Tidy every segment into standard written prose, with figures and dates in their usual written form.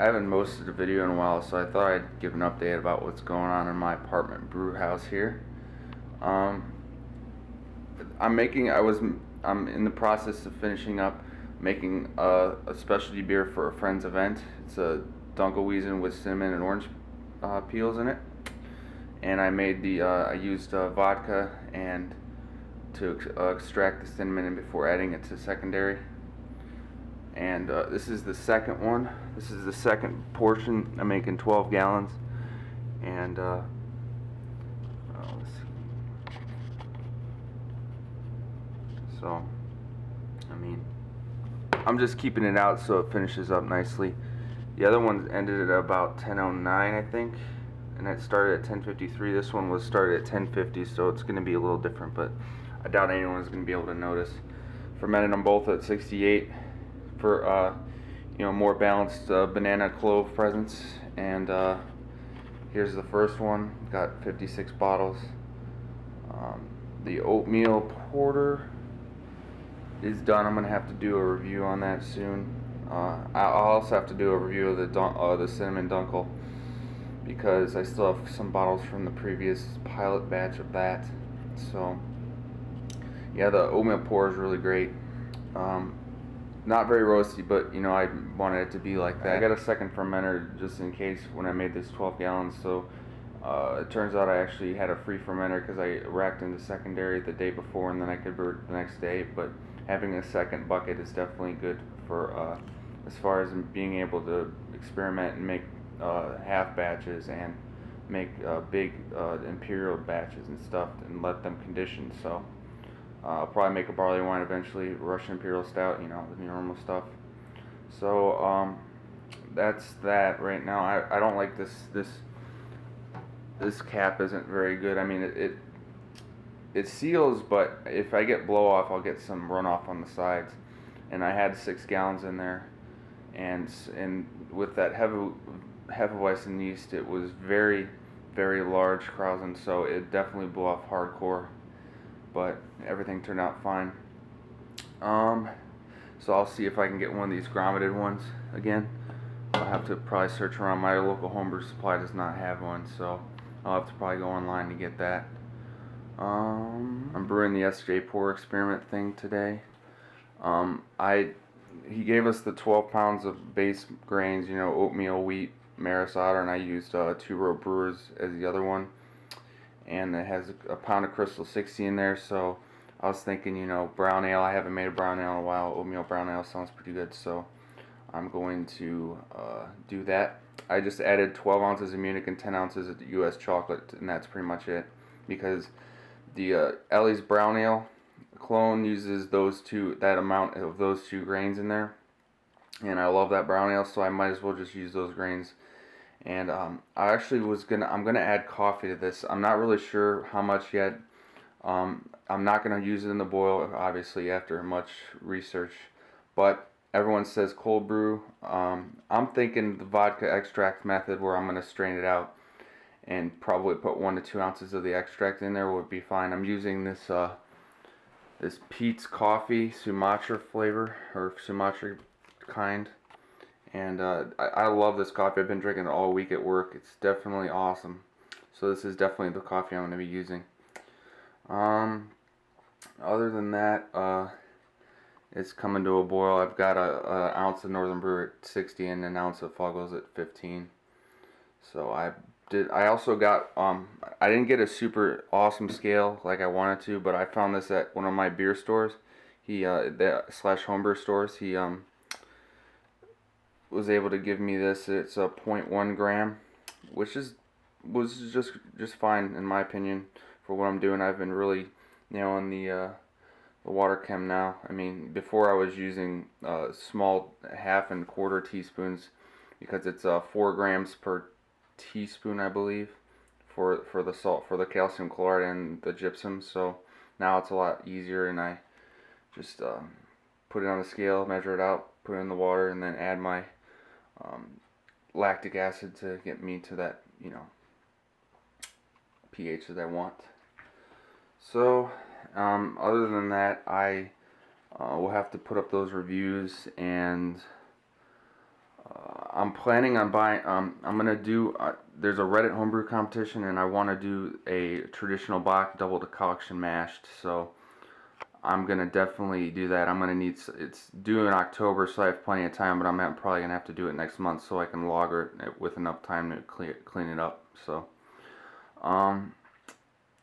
I haven't posted a video in a while, so I thought I'd give an update about what's going on in my apartment brew house here. Um, I'm in the process of finishing up making a specialty beer for a friend's event. It's a Dunkelweizen with cinnamon and orange peels in it, and I used vodka and to extract the cinnamon in before adding it to secondary. And this is the second one. This is the second portion. I'm making 12 gallons, and let's see. So, I mean, I'm just keeping it out so it finishes up nicely. The other one ended at about 10:09, I think, and it started at 10:53. This one was started at 10:50, so it's going to be a little different, but I doubt anyone's going to be able to notice. Fermented them both at 68 for more balanced banana clove presence. And here's the first one. Got 56 bottles. The oatmeal porter is done. I'm gonna have to do a review on that soon. I'll also have to do a review of the cinnamon dunkel, because I still have some bottles from the previous pilot batch of that. So yeah, the oatmeal pour is really great. Not very roasty, but I wanted it to be like that. I got a second fermenter just in case when I made this 12 gallons. So it turns out I actually had a free fermenter because I racked into secondary the day before, and then I could brew it the next day. But having a second bucket is definitely good for as far as being able to experiment and make half batches and make big imperial batches and stuff and let them condition. So I'll probably make a barley wine eventually, Russian Imperial Stout, the normal stuff. So that's that right now. I don't like this cap isn't very good. I mean it seals, but if I get blow off, I'll get some runoff on the sides. And I had 6 gallons in there, and with that Hefeweizen yeast, it was very, very large Krausen, so it definitely blew off hardcore. But everything turned out fine. So I'll see if I can get one of these grommeted ones again. I'll have to probably search around. My local homebrew supply does not have one, so I'll have to probably go online to get that. I'm brewing the SJ Pour experiment thing today. He gave us the 12 pounds of base grains, oatmeal, wheat, maris otter, and I used 2-row brewers as the other one. And it has a pound of Crystal 60 in there, so I was thinking, brown ale. I haven't made a brown ale in a while. Oatmeal brown ale sounds pretty good, so I'm going to do that. I just added 12 ounces of Munich and 10 ounces of U.S. chocolate, and that's pretty much it, because the Ellie's brown ale clone uses that amount of those 2 grains in there, and I love that brown ale, so I might as well just use those grains. And I'm gonna add coffee to this. I'm not really sure how much yet. I'm not gonna use it in the boil, obviously, after much research. But everyone says cold brew. I'm thinking the vodka extract method, where I'm gonna strain it out and probably put 1 to 2 ounces of the extract in there, would be fine. I'm using this Pete's Coffee Sumatra flavor, or Sumatra kind. And I love this coffee. I've been drinking it all week at work. It's definitely awesome. So this is definitely the coffee I'm going to be using. Other than that, it's coming to a boil. I've got an ounce of Northern Brewer at 60 and an ounce of Fuggles at 15. So I also got, I didn't get a super awesome scale like I wanted to, but I found this at one of my beer stores. / homebrew stores. He was able to give me this. It's a 0.1 gram, which was just fine in my opinion for what I'm doing. I've been really nailing the water chem now. I mean, before I was using small 1/2 and 1/4 teaspoons, because it's 4 grams per teaspoon, I believe, for the salt, for the calcium chloride and the gypsum. So now it's a lot easier, and I just put it on the scale, measure it out, put it in the water, and then add my lactic acid to get me to that pH that I want. So other than that, I will have to put up those reviews, and I'm planning on buying. I'm gonna do. There's a Reddit homebrew competition, and I want to do a traditional Bach double decoction mashed. So I'm gonna definitely do that. I'm gonna need. It's due in October, so I have plenty of time. But probably gonna have to do it next month, so I can lager it with enough time to clean it up. So, um,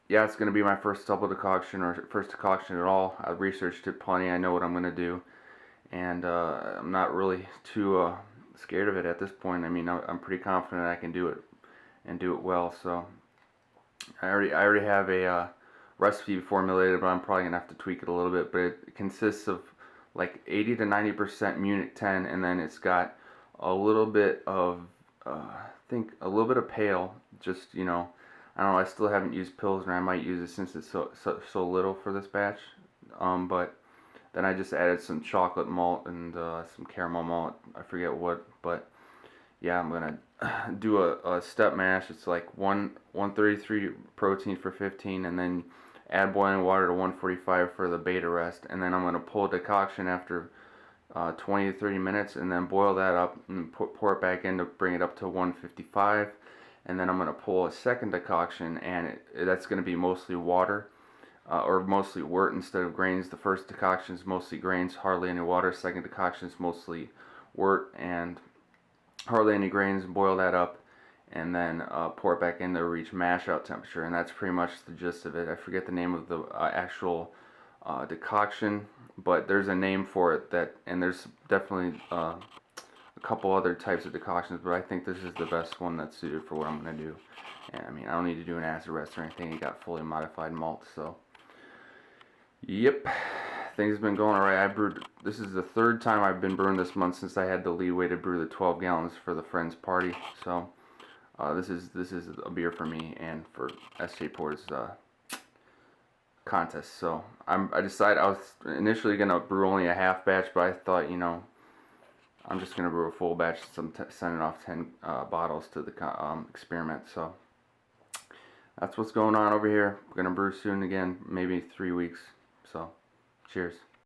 yeah, it's gonna be my first double decoction or first decoction at all. I researched it plenty. I know what I'm gonna do, and I'm not really too scared of it at this point. I mean, I'm pretty confident I can do it and do it well. So I already have a recipe formulated, but I'm probably gonna have to tweak it a little bit. But it consists of like 80 to 90% Munich 10, and then it's got a little bit of I think a little bit of pale. Just I don't know. I still haven't used Pilsner. I might use it since it's so little for this batch. But then I just added some chocolate malt and some caramel malt. I forget what, but yeah, I'm gonna do a step mash. It's like 133 protein for 15, and then add boiling water to 145 for the beta rest, and then I'm gonna pull a decoction after 20 to 30 minutes, and then boil that up and pour it back in to bring it up to 155, and then I'm gonna pull a second decoction, and that's gonna be mostly water. Or mostly wort instead of grains. The first decoction is mostly grains, hardly any water. Second decoction is mostly wort and hardly any grains. Boil that up, and then pour it back in to reach mash out temperature. And that's pretty much the gist of it. I forget the name of the actual decoction, but there's a name for it and there's definitely a couple other types of decoctions, but I think this is the best one that's suited for what I'm gonna do. And I mean, I don't need to do an acid rest or anything. It got fully modified malt, so. Yep, things have been going alright. This is the third time I've been brewing this month since I had the leeway to brew the 12 gallons for the friend's party. So this is a beer for me and for SJ Porter's contest. So I decided I was initially gonna brew only a half batch, but I thought I'm just gonna brew a full batch. So I'm sending off 10 bottles to the experiment. So that's what's going on over here. We're gonna brew soon again, maybe 3 weeks. So, cheers.